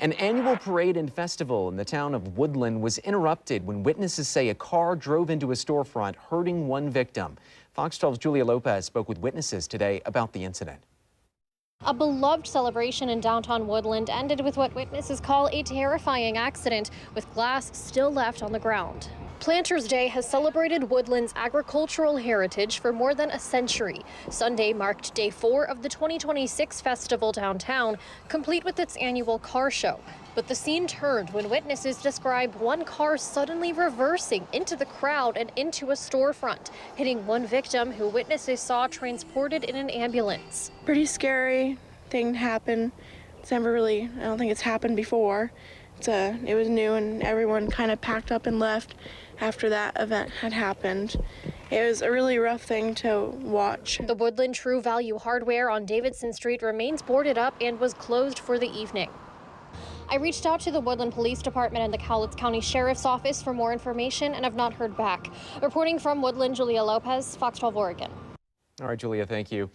An annual parade and festival in the town of Woodland was interrupted when witnesses say a car drove into a storefront, hurting one victim. Fox 12's Julia Lopez spoke with witnesses today about the incident. A beloved celebration in downtown Woodland ended with what witnesses call a terrifying accident, with glass still left on the ground. Planters Day has celebrated Woodland's agricultural heritage for more than a century. Sunday marked day 4 of the 2026 festival downtown, complete with its annual car show. But the scene turned when witnesses described one car suddenly reversing into the crowd and into a storefront, hitting one victim who witnesses saw transported in an ambulance. Pretty scary thing happened. It's never really, I don't think it's happened before. It was new and everyone kind of packed up and left after that event had happened. It was a really rough thing to watch. The Woodland True Value Hardware on Davidson Street remains boarded up and was closed for the evening. I reached out to the Woodland Police Department and the Cowlitz County Sheriff's Office for more information and have not heard back. Reporting from Woodland, Julia Lopez, Fox 12 Oregon. All right, Julia, thank you.